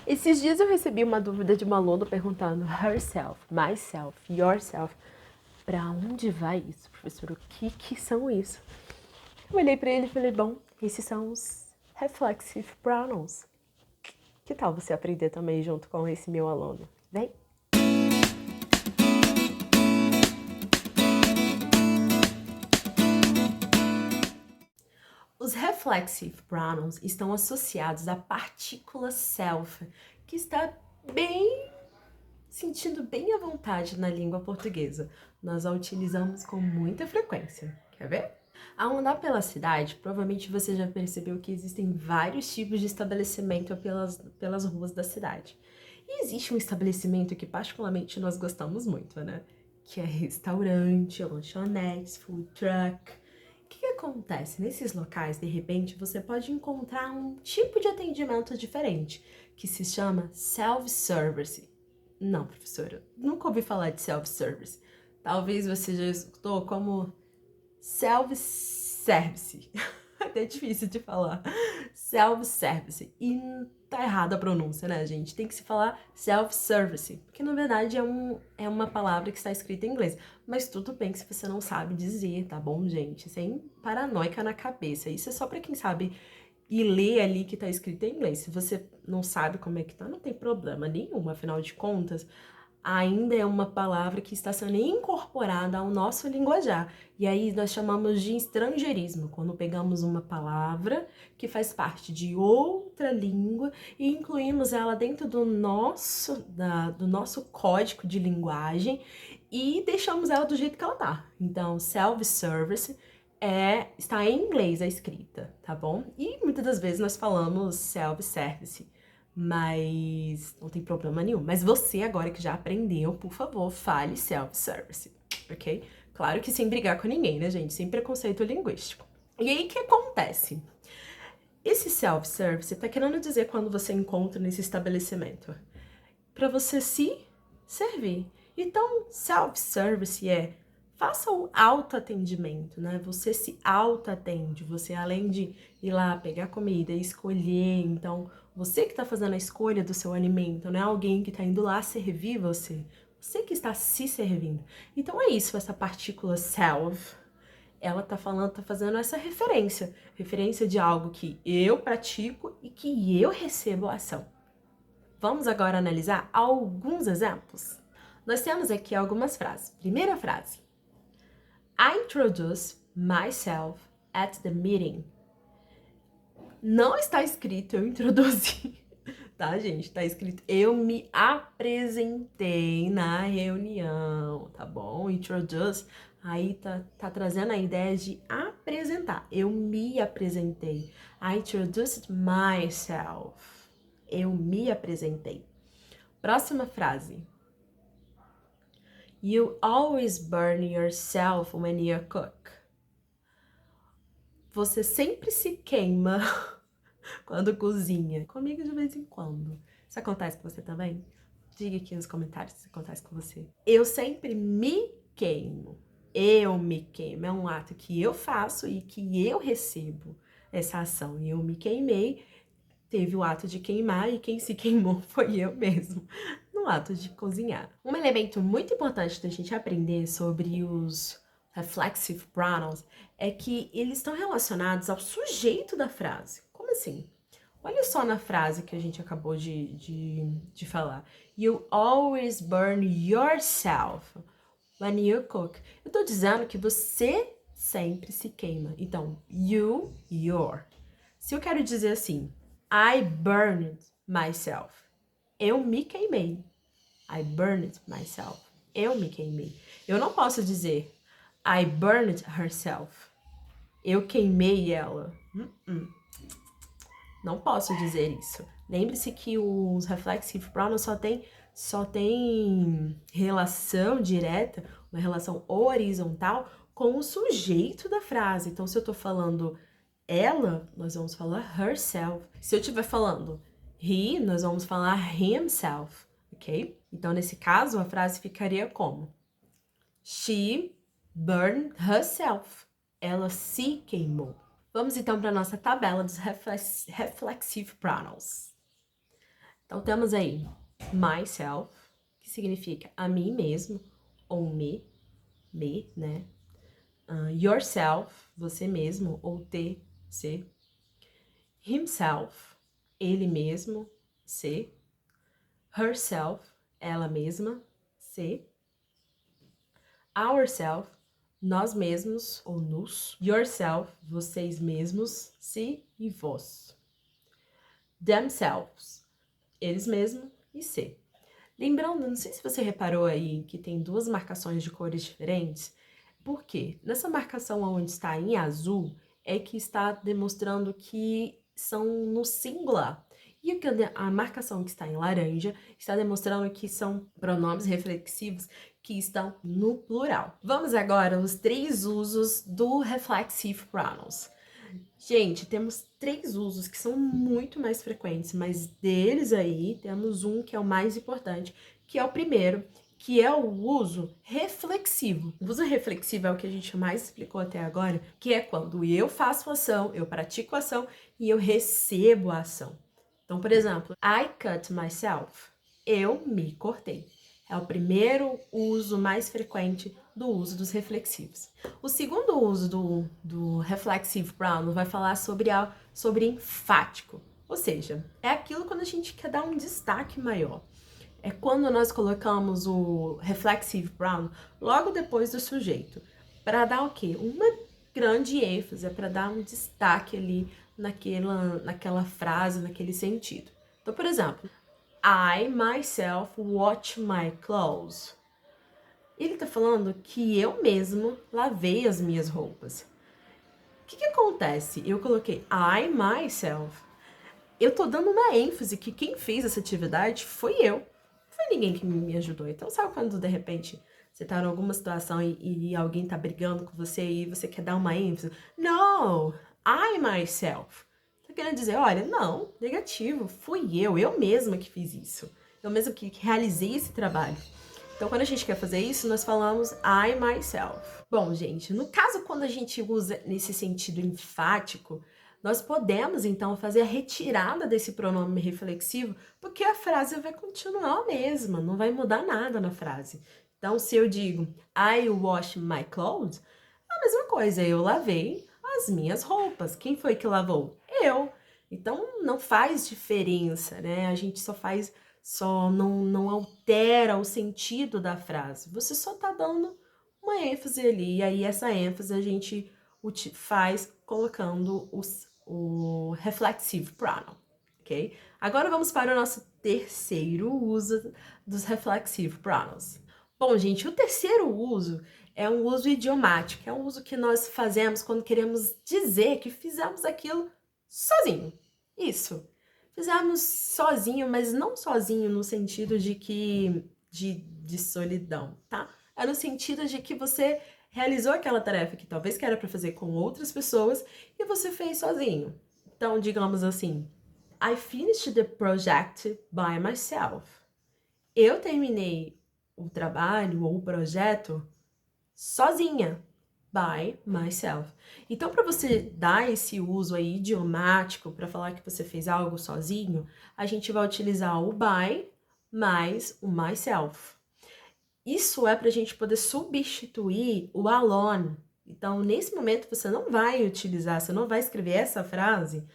Esses dias eu recebi uma dúvida de uma aluna perguntando herself, myself, yourself. Pra onde vai isso, professor? O que são isso? Eu olhei pra ele e falei, bom, esses são os reflexive pronouns. Que tal você aprender também junto com esse meu aluno? Vem! Os reflexive pronouns estão associados à partícula self, que está sentindo bem à vontade na língua portuguesa. Nós a utilizamos com muita frequência. Quer ver? Ao andar pela cidade, provavelmente você já percebeu que existem vários tipos de estabelecimento pelas ruas da cidade. E existe um estabelecimento que particularmente nós gostamos muito, né? Que é restaurante, lanchonetes, food truck. O que acontece? Nesses locais, de repente, você pode encontrar um tipo de atendimento diferente, que se chama self-service. Não, professora, nunca ouvi falar de self-service. Talvez você já escutou como self-service. É difícil de falar. Self-service. E tá errada a pronúncia, né, gente? Tem que se falar self-service, porque na verdade é uma palavra que está escrita em inglês. Mas tudo bem que se você não sabe dizer, tá bom, gente? Sem paranoica na cabeça. Isso é só pra quem sabe e ler ali que tá escrito em inglês. Se você não sabe como é que tá, não tem problema nenhum. Afinal de contas, ainda é uma palavra que está sendo incorporada ao nosso linguajar. E aí nós chamamos de estrangeirismo, quando pegamos uma palavra que faz parte de outra língua e incluímos ela dentro do nosso código de linguagem e deixamos ela do jeito que ela tá. Então, self-service está em inglês a escrita, tá bom? E muitas das vezes nós falamos self-service, mas não tem problema nenhum. Mas você agora que já aprendeu, por favor, fale self-service, ok? Claro que sem brigar com ninguém, né, gente? Sem preconceito linguístico. E aí, o que acontece? Esse self-service tá querendo dizer quando você encontra nesse estabelecimento? Para você se servir. Então, self-service faça o autoatendimento, né? Você se autoatende, você além de ir lá pegar comida, escolher, então você que está fazendo a escolha do seu alimento, não é alguém que está indo lá servir você que está se servindo. Então é isso, essa partícula self, ela tá fazendo essa referência de algo que eu pratico e que eu recebo a ação. Vamos agora analisar alguns exemplos. Nós temos aqui algumas frases. Primeira frase. I introduce myself at the meeting. Não está escrito eu introduzi, tá, gente? Tá escrito eu me apresentei na reunião, tá bom? Introduce, aí tá trazendo a ideia de apresentar. Eu me apresentei. I introduced myself. Eu me apresentei. Próxima frase. You always burn yourself when you cook. Você sempre se queima quando cozinha. Comigo de vez em quando. Isso acontece com você também? Diga aqui nos comentários se acontece com você. Eu sempre me queimo. Eu me queimo. É um ato que eu faço e que eu recebo essa ação. E eu me queimei, teve o ato de queimar e quem se queimou foi eu mesmo, no ato de cozinhar. Um elemento muito importante da gente aprender sobre os reflexive pronouns é que eles estão relacionados ao sujeito da frase. Como assim? Olha só na frase que a gente acabou de falar. You always burn yourself when you cook. Eu tô dizendo que você sempre se queima. Então, you, your. Se eu quero dizer assim, I burned myself. Eu me queimei. I burned myself. Eu me queimei. Eu não posso dizer I burned herself. Eu queimei ela. Não posso dizer isso. Lembre-se que os reflexive pronouns só tem relação direta, uma relação horizontal com o sujeito da frase. Então, se eu tô falando ela, nós vamos falar herself. Se eu estiver falando he, nós vamos falar himself, ok? Então, nesse caso, a frase ficaria como? She burned herself. Ela se queimou. Vamos então para a nossa tabela dos reflexive pronouns. Então, temos aí myself, que significa a mim mesmo, ou me, né? Yourself, você mesmo, ou você. Himself, ele mesmo, se. Herself, ela mesma, se. Ourself, nós mesmos ou nos. Yourself, vocês mesmos, se e vós. Themselves, eles mesmos e se. Lembrando, não sei se você reparou aí que tem duas marcações de cores diferentes. Por quê? Nessa marcação onde está em azul é que está demonstrando que são no singular. E a marcação que está em laranja está demonstrando que são pronomes reflexivos que estão no plural. Vamos agora aos 3 usos do reflexive pronouns. Gente, temos 3 usos que são muito mais frequentes, mas deles aí temos um que é o mais importante, que é o primeiro, que é o uso reflexivo. O uso reflexivo é o que a gente mais explicou até agora, que é quando eu faço ação, eu pratico ação e eu recebo a ação. Então, por exemplo, I cut myself. Eu me cortei. É o primeiro uso mais frequente do uso dos reflexivos. O segundo uso do reflexive pronoun vai falar sobre enfático. Ou seja, é aquilo quando a gente quer dar um destaque maior. É quando nós colocamos o reflexive pronoun logo depois do sujeito. Para dar o quê? Uma grande ênfase, para dar um destaque ali naquela frase, naquele sentido. Então, por exemplo, I myself watch my clothes. Ele tá falando que eu mesmo lavei as minhas roupas. O que acontece? Eu coloquei I myself. Eu tô dando uma ênfase que quem fez essa atividade foi eu. Não foi ninguém que me ajudou. Então, sabe quando de repente você tá em alguma situação e alguém tá brigando com você e você quer dar uma ênfase? No, I myself. Tá querendo dizer, olha, não, negativo, fui eu mesma que fiz isso. Eu mesma que realizei esse trabalho. Então, quando a gente quer fazer isso, nós falamos I myself. Bom, gente, no caso quando a gente usa nesse sentido enfático, nós podemos, então, fazer a retirada desse pronome reflexivo, porque a frase vai continuar a mesma, não vai mudar nada na frase. Então, se eu digo I wash my clothes, é a mesma coisa, eu lavei as minhas roupas. Quem foi que lavou? Eu. Então, não faz diferença, né? A gente só não altera o sentido da frase. Você só tá dando uma ênfase ali, e aí essa ênfase a gente faz colocando o reflexive pronoun, ok? Agora vamos para o nosso terceiro uso dos reflexive pronouns. Bom, gente, o terceiro uso é um uso idiomático, é um uso que nós fazemos quando queremos dizer que fizemos aquilo sozinho. Isso. Fizemos sozinho, mas não sozinho no sentido de solidão, tá? É no sentido de que você realizou aquela tarefa que talvez que era para fazer com outras pessoas e você fez sozinho. Então, digamos assim, I finished the project by myself. Eu terminei o trabalho ou o projeto sozinha, by myself. Então, para você dar esse uso aí idiomático para falar que você fez algo sozinho, a gente vai utilizar o by mais o myself. Isso é para a gente poder substituir o alone. Então, nesse momento, você não vai utilizar, você não vai escrever essa frase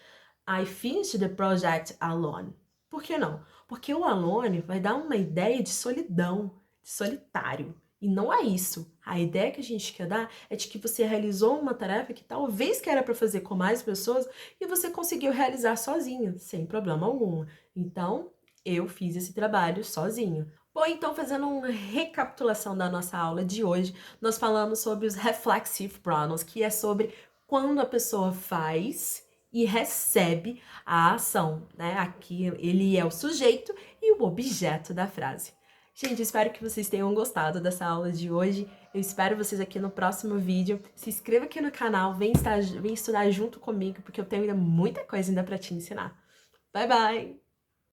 I finished the project alone. Por que não? Porque o alone vai dar uma ideia de solidão, de solitário. E não é isso. A ideia que a gente quer dar é de que você realizou uma tarefa que talvez que era para fazer com mais pessoas e você conseguiu realizar sozinho, sem problema algum. Então, eu fiz esse trabalho sozinho. Bom, então, fazendo uma recapitulação da nossa aula de hoje, nós falamos sobre os reflexive pronouns, que é sobre quando a pessoa faz e recebe a ação, né? Aqui ele é o sujeito e o objeto da frase. Gente, espero que vocês tenham gostado dessa aula de hoje. Eu espero vocês aqui no próximo vídeo. Se inscreva aqui no canal, vem estudar junto comigo, porque eu tenho ainda muita coisa ainda para te ensinar. Bye, bye!